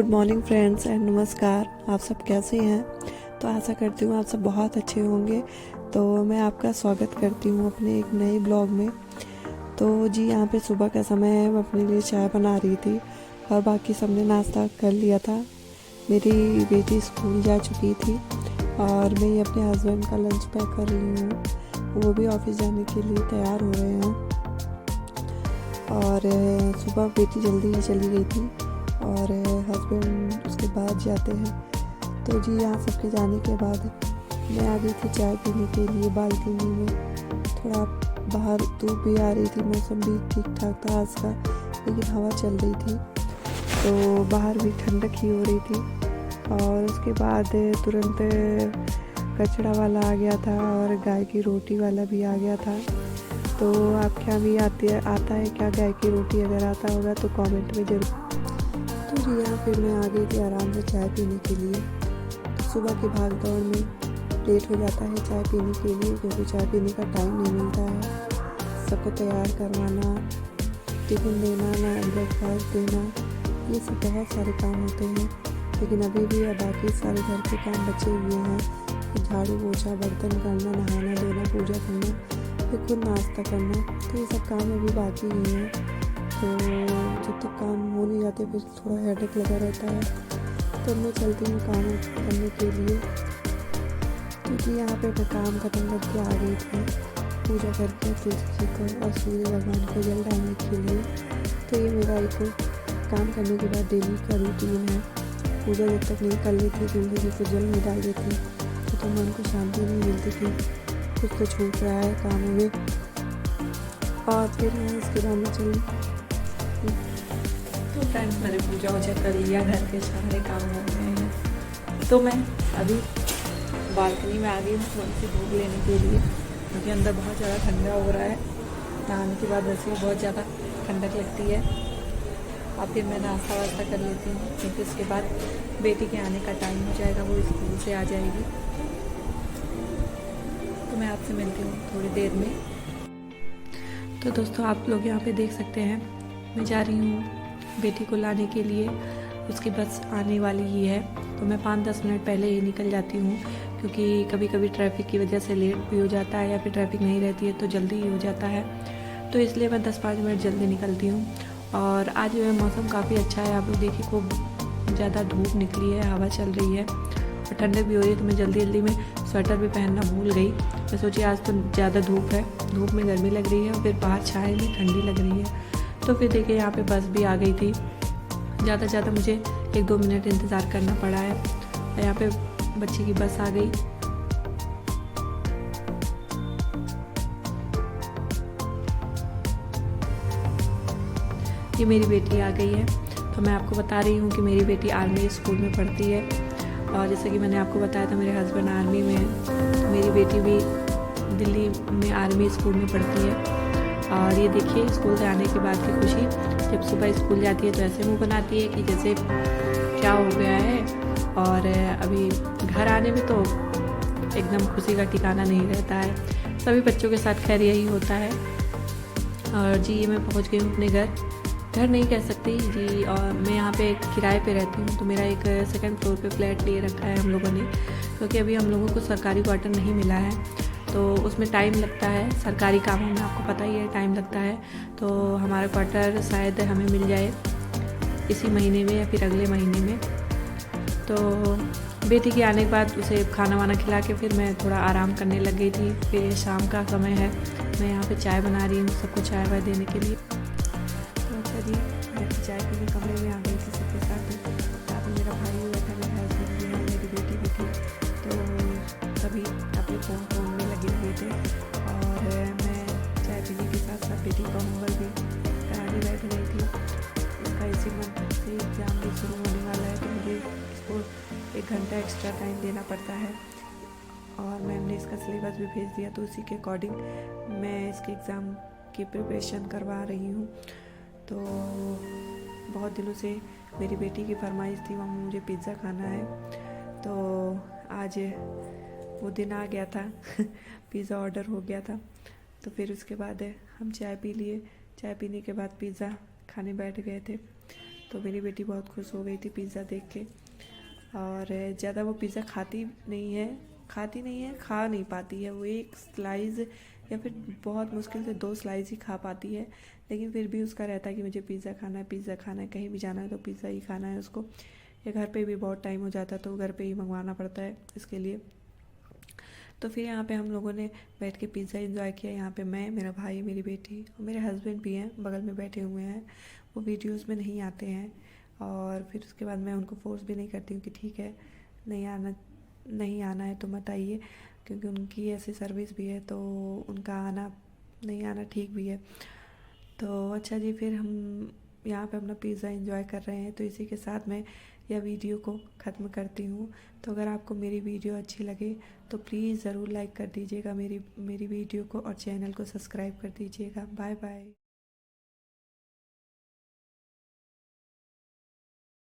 Good morning friends and नमस्कार। आप सब कैसे हैं? तो आशा करती हूँ आप सब बहुत अच्छे होंगे। तो मैं आपका स्वागत करती हूँ अपने एक नए ब्लॉग में। तो जी यहाँ पे सुबह का समय है, मैं अपने लिए चाय बना रही थी और बाकी सबने नाश्ता कर लिया था। मेरी बेटी स्कूल जा चुकी थी और मैं ये अपने हस्बैंड का लंच पैक कर रही हूँ। वो भी ऑफिस जाने के लिए तैयार हो रहे हैं और सुबह बेटी जल्दी ही चली गई थी और हस्बैंड उसके बाद जाते हैं। तो जी यहाँ सबके जाने के बाद मैं आ गई थी चाय पीने के लिए बालकनी में। थोड़ा बाहर धूप भी आ रही थी, मौसम भी ठीक ठाक था आज का, लेकिन हवा चल रही थी तो बाहर भी ठंडक ही हो रही थी। और उसके बाद तुरंत कचड़ा वाला आ गया था और गाय की रोटी वाला भी आ गया था। तो आपके यहाँ भी आता है क्या गाय की रोटी? अगर आता होगा तो कमेंट में ज़रूर। तो जी यहाँ फिर मैं आ गई थी आराम से चाय पीने के लिए। तो सुबह की भाग दौड़ में लेट हो जाता है चाय पीने के लिए, क्योंकि चाय पीने का टाइम नहीं मिलता है। सबको तैयार करवाना, टिफिन देना, ना ब्रेकफास्ट देना, ये सब बहुत सारे काम होते हैं। लेकिन अभी भी बाकी सारे घर के काम बचे हुए हैं। झाड़ू पोछा, बर्तन करना, नहाना धोना, पूजा करना, फिर खुद नाश्ता करना, तो ये सब काम अभी बाकी ही हैं। तो जब तक काम हो नहीं जाते फिर थोड़ा हेडेक लगा रहता है। तो मैं चलती हूँ काम करने के लिए, क्योंकि यहाँ पे मैं काम खत्म करके आ गई थी पूजा करके तुलसी जी को और सूर्य भगवान को जल डालने के लिए। तो ये मेरा एक काम करने के बाद डेली का रूटीन है। पूजा जब तक नहीं कर लेती, तुलसी जी को जल नहीं डाल देती, तो मन को शांति नहीं मिलती कि कुछ तो छूट रहा है काम में। और फिर इसके बाद में चली। तो फ्रेंड्स मैंने पूजा वूजा कर लिया, घर के सारे काम हो गए हैं। तो मैं अभी बालकनी में आ गई हूँ थोड़ी सी धूप लेने के लिए, क्योंकि अंदर बहुत ज़्यादा ठंडा हो रहा है। नहाने के बाद वैसे बहुत ज़्यादा ठंडक लगती है। और फिर मैं नाश्ता वास्ता कर लेती हूँ, क्योंकि उसके बाद बेटी के आने का टाइम हो जाएगा, वो स्कूल से आ जाएगी। तो मैं आपसे मिलती हूँ थोड़ी देर में। तो दोस्तों आप लोग यहाँ पे देख सकते हैं, मैं जा रही हूँ बेटी को लाने के लिए। उसकी बस आने वाली ही है, तो मैं 5-10 मिनट पहले ही निकल जाती हूँ, क्योंकि कभी कभी ट्रैफिक की वजह से लेट भी हो जाता है या फिर ट्रैफिक नहीं रहती है तो जल्दी ही हो जाता है। तो इसलिए मैं 10-5 मिनट जल्दी निकलती हूँ। और आज मौसम काफ़ी अच्छा है, आप लोग देखिए खूब ज़्यादा धूप निकली है, हवा चल रही है और ठंडक भी हो रही है। तो मैं जल्दी में स्वेटर भी पहनना भूल गई। मैं सोची आज तो ज़्यादा धूप है, धूप में गर्मी लग रही है और फिर बाहर छाए में ठंडी लग रही है। तो फिर देखिए यहाँ पे बस भी आ गई थी। ज़्यादा से ज़्यादा मुझे 1-2 मिनट इंतज़ार करना पड़ा है। और यहाँ पे बच्ची की बस आ गई। ये मेरी बेटी आ गई है। तो मैं आपको बता रही हूँ कि मेरी बेटी आर्मी स्कूल में पढ़ती है, और जैसे कि मैंने आपको बताया था मेरे हस्बैंड आर्मी में है, तो मेरी बेटी भी दिल्ली में आर्मी स्कूल में पढ़ती है। और ये देखिए स्कूल से आने के बाद की खुशी, जब सुबह स्कूल जाती है तो ऐसे मुंह बनाती है कि जैसे क्या हो गया है। और अभी घर आने में तो एकदम खुशी का ठिकाना नहीं रहता है। सभी बच्चों के साथ खैर यही होता है। और जी ये मैं पहुंच गई हूँ अपने घर नहीं कह सकती जी, और मैं यहाँ पे किराए पे रहती हूँ। तो मेरा एक 2nd फ्लोर पे फ्लैट ले रखा है हम लोगों ने, क्योंकि अभी हम लोगों को सरकारी क्वार्टर नहीं मिला है, तो उसमें टाइम लगता है। सरकारी कामों में आपको पता ही है टाइम लगता है। तो हमारा क्वार्टर शायद हमें मिल जाए इसी महीने में या फिर अगले महीने में। तो बेटी के आने के बाद उसे खाना वाना खिला के फिर मैं थोड़ा आराम करने लग गई थी। फिर शाम का समय है, मैं यहाँ पे चाय बना रही हूँ सबको चाय वाय देने के लिए। तो चलिए मैं चाय पीने कमरे में आ गई थी सबके साथ में मेरा भाई भी बैठा, मेरा हस्बैंड भी है, मेरी बेटी भी थी। तो सभी अपने फ़ोन में लगे हुए थे और मैं चाय पीने के साथ साथ बेटी का होमवर्क भी कराने बैठ गई थी। उसका इसी मंथ से एग्ज़ाम भी शुरू होने वाला है, तो मुझे इसको 1 घंटा एक्स्ट्रा टाइम देना पड़ता है। और मैम ने इसका सिलेबस भी भेज दिया, तो उसी के अकॉर्डिंग मैं इसके एग्ज़ाम की प्रिपरेशन करवा रही हूँ। तो बहुत दिनों से मेरी बेटी की फरमाइश थी, वहाँ मुझे पिज़्ज़ा खाना है। तो आज वो दिन आ गया था पिज़्ज़ा ऑर्डर हो गया था। तो फिर उसके बाद हम चाय पी लिए, चाय पीने के बाद पिज़्ज़ा खाने बैठ गए थे। तो मेरी बेटी बहुत खुश हो गई थी पिज़्ज़ा देख के। और ज़्यादा वो पिज़्ज़ा खा नहीं पाती है। वो एक स्लाइस या फिर बहुत मुश्किल से 2 स्लाइस ही खा पाती है, लेकिन फिर भी उसका रहता है कि मुझे पिज़्ज़ा खाना है, कहीं भी जाना है तो पिज़्ज़ा ही खाना है उसको। या घर पे भी बहुत टाइम हो जाता है तो घर पे ही मंगवाना पड़ता है इसके लिए। तो फिर यहाँ पे हम लोगों ने बैठ के पिज़्ज़ा एंजॉय किया। यहाँ पे मैं, मेरा भाई, मेरी बेटी और मेरे हस्बैंड भी हैं, बगल में बैठे हुए हैं। वो वीडियोस में नहीं आते हैं और फिर उसके बाद मैं उनको फोर्स भी नहीं करती हूँ कि ठीक है, नहीं आना है तो मत आइए, क्योंकि उनकी ऐसी सर्विस भी है तो उनका नहीं आना ठीक भी है। तो अच्छा जी, फिर हम यहाँ पे अपना पिज़्ज़ा एंजॉय कर रहे हैं। तो इसी के साथ मैं यह वीडियो को ख़त्म करती हूँ। तो अगर आपको मेरी वीडियो अच्छी लगे तो प्लीज़ ज़रूर लाइक कर दीजिएगा मेरी वीडियो को और चैनल को सब्सक्राइब कर दीजिएगा। Bye bye.